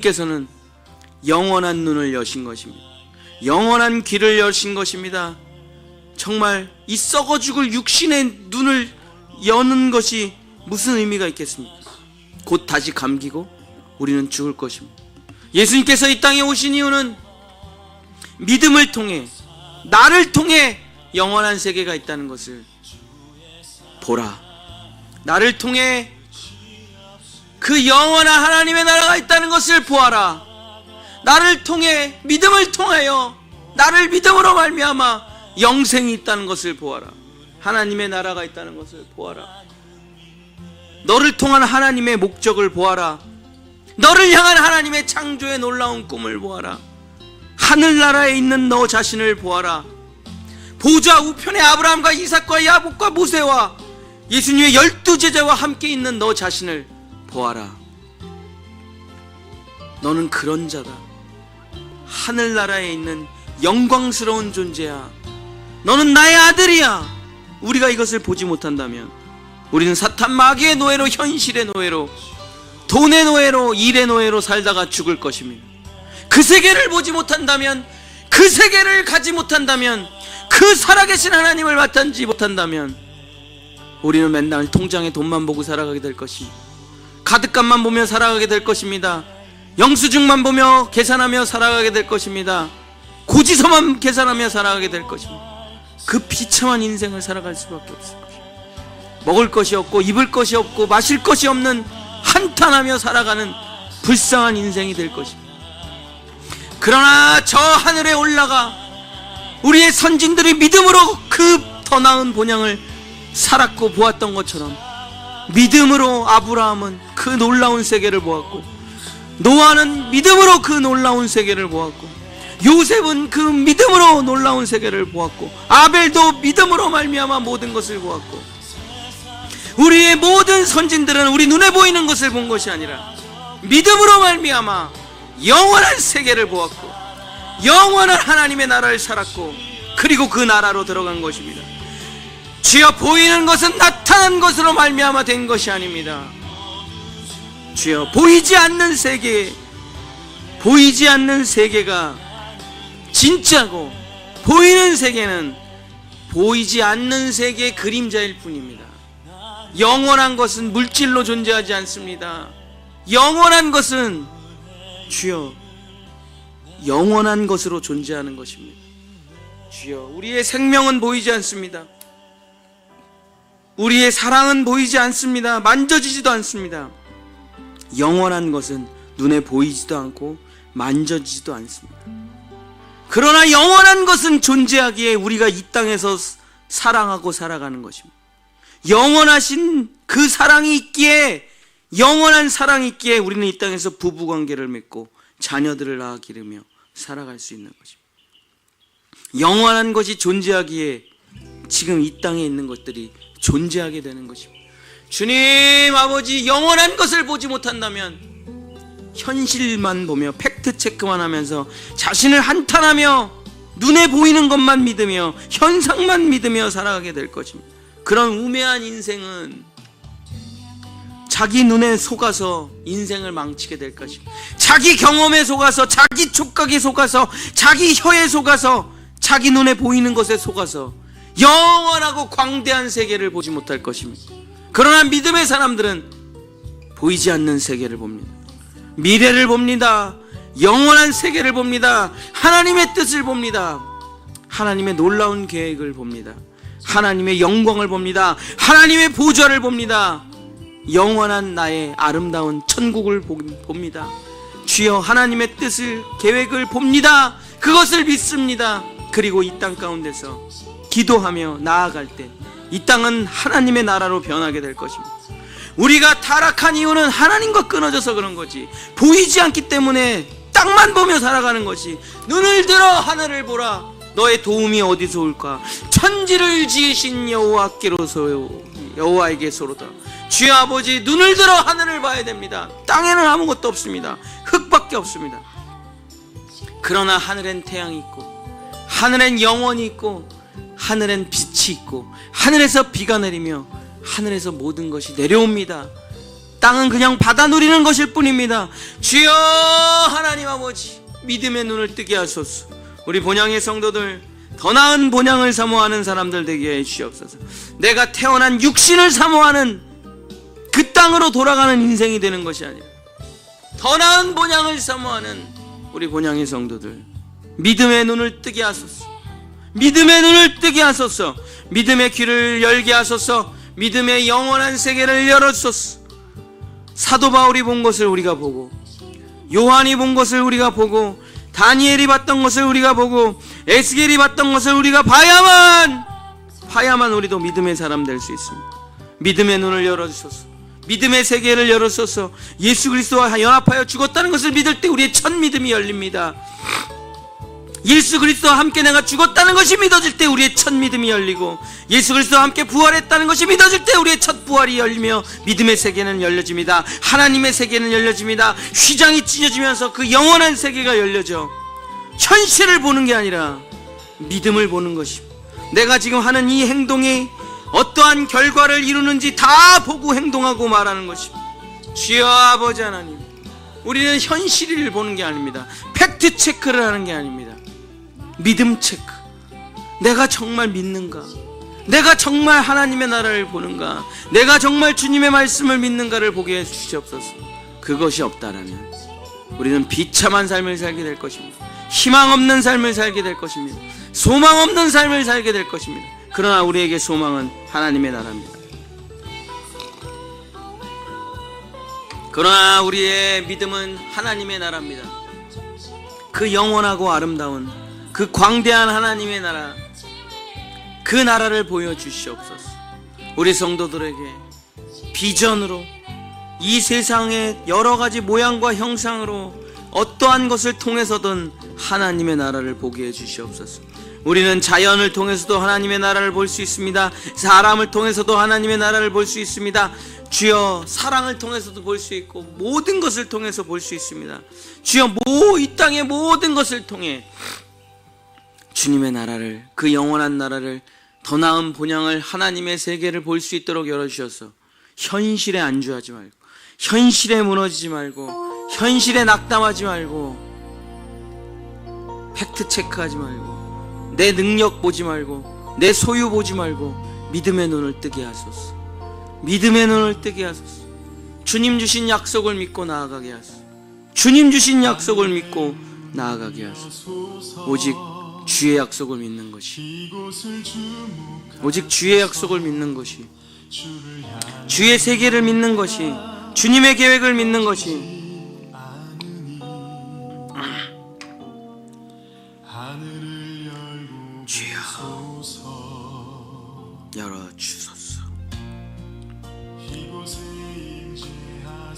께서는 영원한 눈을 여신 것입니다. 영원한 귀를 여신 것입니다. 정말 이 썩어 죽을 육신의 눈을 여는 것이 무슨 의미가 있겠습니까? 곧 다시 감기고 우리는 죽을 것입니다. 예수님께서 이 땅에 오신 이유는 믿음을 통해, 나를 통해 영원한 세계가 있다는 것을 보라. 나를 통해 그 영원한 하나님의 나라가 있다는 것을 보아라. 나를 통해, 믿음을 통하여, 나를 믿음으로 말미암아 영생이 있다는 것을 보아라. 하나님의 나라가 있다는 것을 보아라. 너를 통한 하나님의 목적을 보아라. 너를 향한 하나님의 창조의 놀라운 꿈을 보아라. 하늘나라에 있는 너 자신을 보아라. 보좌 우편에 아브라함과 이삭과 야곱과 모세와 예수님의 12제자와 함께 있는 너 자신을 보아라. 너는 그런 자다. 하늘나라에 있는 영광스러운 존재야. 너는 나의 아들이야. 우리가 이것을 보지 못한다면 우리는 사탄 마귀의 노예로, 현실의 노예로, 돈의 노예로, 일의 노예로 살다가 죽을 것입니다. 그 세계를 보지 못한다면, 그 세계를 가지 못한다면, 그 살아계신 하나님을 마땅지 못한다면 우리는 맨날 통장에 돈만 보고 살아가게 될 것입니다. 카드값만 보며 살아가게 될 것입니다. 영수증만 보며 계산하며 살아가게 될 것입니다. 고지서만 계산하며 살아가게 될 것입니다. 그 비참한 인생을 살아갈 수밖에 없을 것입니다. 먹을 것이 없고 입을 것이 없고 마실 것이 없는 한탄하며 살아가는 불쌍한 인생이 될 것입니다. 그러나 저 하늘에 올라가 우리의 선진들이 믿음으로 그 더 나은 본향을 살았고 보았던 것처럼, 믿음으로 아브라함은 그 놀라운 세계를 보았고, 노아는 믿음으로 그 놀라운 세계를 보았고, 요셉은 그 믿음으로 놀라운 세계를 보았고, 아벨도 믿음으로 말미암아 모든 것을 보았고, 우리의 모든 선진들은 우리 눈에 보이는 것을 본 것이 아니라 믿음으로 말미암아 영원한 세계를 보았고, 영원한 하나님의 나라를 살았고, 그리고 그 나라로 들어간 것입니다. 주여, 보이는 것은 나타난 것으로 말미암아 된 것이 아닙니다. 주여, 보이지 않는 세계, 보이지 않는 세계가 진짜고, 보이는 세계는 보이지 않는 세계의 그림자일 뿐입니다. 영원한 것은 물질로 존재하지 않습니다. 영원한 것은 주여, 영원한 것으로 존재하는 것입니다. 주여, 우리의 생명은 보이지 않습니다. 우리의 사랑은 보이지 않습니다. 만져지지도 않습니다. 영원한 것은 눈에 보이지도 않고 만져지지도 않습니다. 그러나 영원한 것은 존재하기에 우리가 이 땅에서 사랑하고 살아가는 것입니다. 영원하신 그 사랑이 있기에, 영원한 사랑이 있기에 우리는 이 땅에서 부부관계를 맺고 자녀들을 낳아 기르며 살아갈 수 있는 것입니다. 영원한 것이 존재하기에 지금 이 땅에 있는 것들이 존재하게 되는 것입니다. 주님 아버지, 영원한 것을 보지 못한다면 현실만 보며 팩트 체크만 하면서 자신을 한탄하며 눈에 보이는 것만 믿으며 현상만 믿으며 살아가게 될 것입니다. 그런 우매한 인생은 자기 눈에 속아서 인생을 망치게 될 것입니다. 자기 경험에 속아서, 자기 촉각에 속아서, 자기 혀에 속아서, 자기 눈에 보이는 것에 속아서 영원하고 광대한 세계를 보지 못할 것입니다. 그러나 믿음의 사람들은 보이지 않는 세계를 봅니다. 미래를 봅니다. 영원한 세계를 봅니다. 하나님의 뜻을 봅니다. 하나님의 놀라운 계획을 봅니다. 하나님의 영광을 봅니다. 하나님의 보좌를 봅니다. 영원한 나의 아름다운 천국을 봅니다. 주여, 하나님의 뜻을, 계획을 봅니다. 그것을 믿습니다. 그리고 이 땅 가운데서 기도하며 나아갈 때 이 땅은 하나님의 나라로 변하게 될 것입니다. 우리가 타락한 이유는 하나님과 끊어져서 그런 거지, 보이지 않기 때문에 땅만 보며 살아가는 것이, 눈을 들어 하늘을 보라. 너의 도움이 어디서 올까? 천지를 지으신 여호와에게서로다. 주여 아버지, 눈을 들어 하늘을 봐야 됩니다. 땅에는 아무것도 없습니다. 흙밖에 없습니다. 그러나 하늘엔 태양이 있고, 하늘엔 영원이 있고, 하늘엔 빛이 있고, 하늘에서 비가 내리며 하늘에서 모든 것이 내려옵니다. 땅은 그냥 받아 누리는 것일 뿐입니다. 주여 하나님 아버지, 믿음의 눈을 뜨게 하소서. 우리 본향의 성도들 더 나은 본향을 사모하는 사람들 되게 해 주시옵소서. 내가 태어난 육신을 사모하는 그 땅으로 돌아가는 인생이 되는 것이 아니라 더 나은 본향을 사모하는 우리 본향의 성도들, 믿음의 눈을 뜨게 하소서. 믿음의 눈을 뜨게 하소서. 믿음의 귀를 열게 하소서. 믿음의 영원한 세계를 열어주소서. 사도 바울이 본 것을 우리가 보고, 요한이 본 것을 우리가 보고, 다니엘이 봤던 것을 우리가 보고, 에스겔이 봤던 것을 우리가 봐야만 우리도 믿음의 사람 될 수 있습니다. 믿음의 눈을 열어주소서. 믿음의 세계를 열어주소서. 예수 그리스도와 연합하여 죽었다는 것을 믿을 때 우리의 첫 믿음이 열립니다. 예수 그리스도와 함께 내가 죽었다는 것이 믿어질 때 우리의 첫 믿음이 열리고, 예수 그리스도와 함께 부활했다는 것이 믿어질 때 우리의 첫 부활이 열리며 믿음의 세계는 열려집니다. 하나님의 세계는 열려집니다. 휘장이 찢어지면서 그 영원한 세계가 열려져 현실을 보는 게 아니라 믿음을 보는 것입니다. 내가 지금 하는 이 행동이 어떠한 결과를 이루는지 다 보고 행동하고 말하는 것입니다. 주여 아버지 하나님, 우리는 현실을 보는 게 아닙니다. 팩트 체크를 하는 게 아닙니다. 믿음 체크. 내가 정말 믿는가? 내가 정말 하나님의 나라를 보는가? 내가 정말 주님의 말씀을 믿는가를 보게 해 주시옵소서. 그것이 없다라면 우리는 비참한 삶을 살게 될 것입니다. 희망 없는 삶을 살게 될 것입니다. 소망 없는 삶을 살게 될 것입니다. 그러나 우리에게 소망은 하나님의 나라입니다. 그러나 우리의 믿음은 하나님의 나라입니다. 그 영원하고 아름다운 그 광대한 하나님의 나라, 그 나라를 보여주시옵소서. 우리 성도들에게 비전으로, 이 세상의 여러가지 모양과 형상으로 어떠한 것을 통해서든 하나님의 나라를 보게 해주시옵소서. 우리는 자연을 통해서도 하나님의 나라를 볼 수 있습니다. 사람을 통해서도 하나님의 나라를 볼 수 있습니다. 주여, 사랑을 통해서도 볼 수 있고 모든 것을 통해서 볼 수 있습니다. 주여, 이 땅의 모든 것을 통해 주님의 나라를, 그 영원한 나라를, 더 나은 본향을, 하나님의 세계를 볼 수 있도록 열어주셔서 현실에 안주하지 말고, 현실에 무너지지 말고, 현실에 낙담하지 말고, 팩트 체크하지 말고, 내 능력 보지 말고, 내 소유 보지 말고 믿음의 눈을 뜨게 하소서. 믿음의 눈을 뜨게 하소서. 주님 주신 약속을 믿고 나아가게 하소서. 주님 주신 약속을 믿고 나아가게 하소서. 오직 주의 약속을 믿는 것이, 오직 주의 약속을 믿는 것이, 주의 세계를 믿는 것이, 주님의 계획을 믿는 것이, 주여 열어주소서.